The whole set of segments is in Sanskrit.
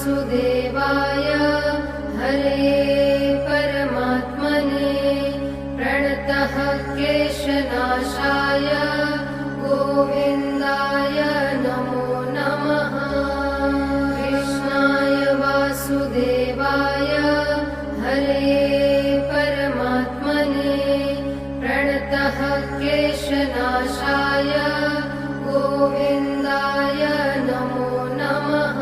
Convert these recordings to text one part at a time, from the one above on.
वासुदेवाय हरे परमात्मने प्रणतः क्लेशनाशाय गोविन्दाय नमो नमः। कृष्णाय वासुदेवाय हरे परमात्मने प्रणतः क्लेशनाशाय गोविन्दाय नमो नमः।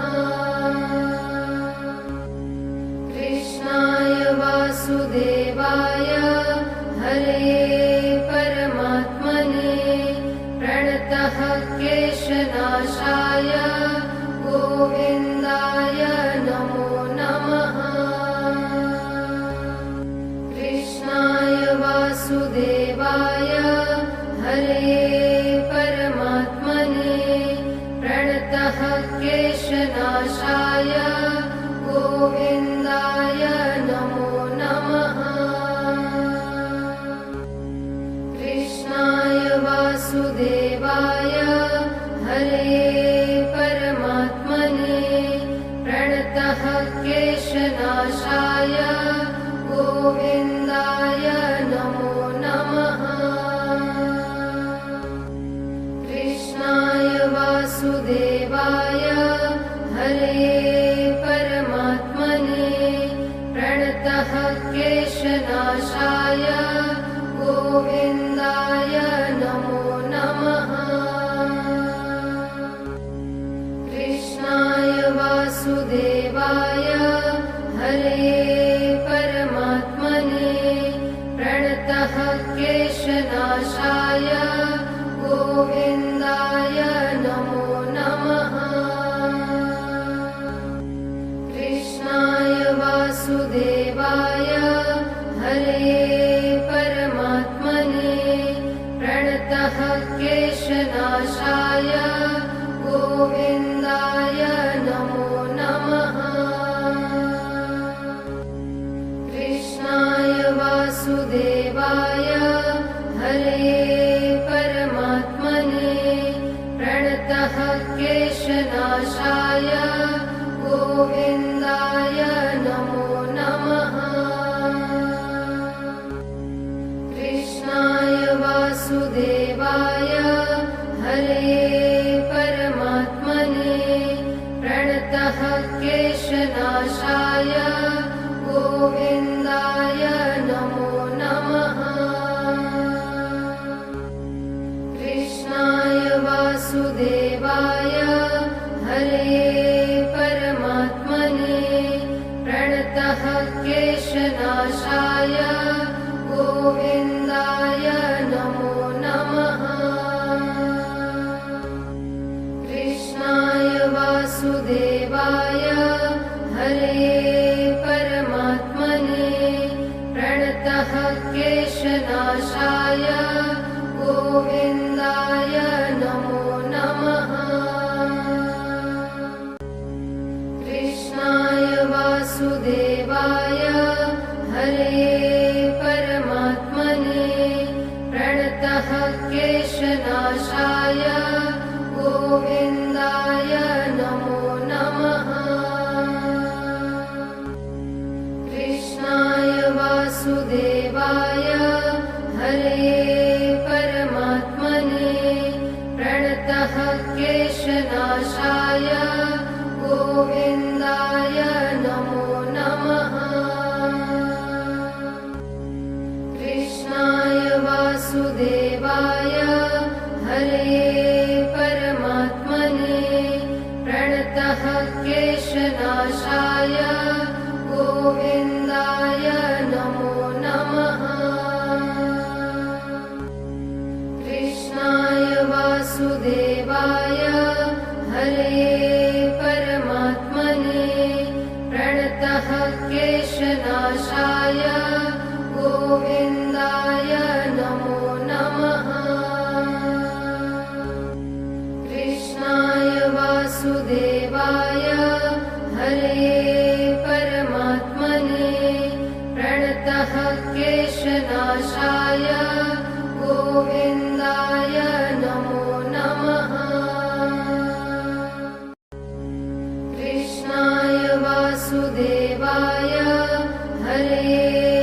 कृष्णाय वासुदेवाय हरे परमात्मने प्रणतः क्लेशनाशाय गोविन्दाय नमो नमः। कृष्णाय वासुदेवाय हरे परमात्मने प्रणतः क्लेशनाशाय गोविन्दाय नमो नमः। कृष्णाय वासुदेवाय हरे परमात्मने प्रणतः क्लेशनाशाय गोविन्दाय नमो नमः। कृष्णाय वासुदेवाय हरे परमात्मने प्रणतः क्लेशनाशाय गोविन्दाय नमो नमः। कृष्णाय वासुदेवाय हरे परमात्मने प्रणतः क्लेशनाशाय गोविन्दाय नमो नमः। कृष्णाय वासुदेवाय हरे परमात्मने प्रणतः क्लेशनाशाय गोविन्दाय नमो नमः। कृष्णाय वासुदेवाय हरे परमात्मने प्रणतः क्लेशनाशाय गोविन्दाय नमो नमः। कृष्णाय वासुदेवाय हरे परमात्मने प्रणतः क्लेशनाशाय गोविन्दाय नमो नमः। कृष्णाय वासुदेवाय हरे परमात्मने प्रणतः क्लेशनाशाय गोविन्दाय नमो नमः। कृष्णाय वासुदेवाय हरे परमात्मने प्रणतः क्लेशनाशाय गोविन्दाय नमो नमः। कृष्णाय वासुदेवाय हरे परमात्मने प्रणतः क्लेशनाशाय गोविन्दाय नमो नमः। कृष्णाय वासुदेवाय हरे परमात्मने प्रणतः क्लेशनाशाय गोविन्दाय नमो नमः। कृष्णाय वासुदेवाय हरे परमात्मने प्रणतः क्लेशनाशाय गोविन्दाय नमो नमः। कृष्णाय वासुदेवाय हरे परमात्मने प्रणतः क्लेशनाशाय गोविन्दाय नमो नमः। कृष्णाय वासुदेवाय हरे परमात्मने प्रणतः क्लेशनाशाय गोविन्दाय नमो नमः। कृष्णाय वासुदेवाय हरे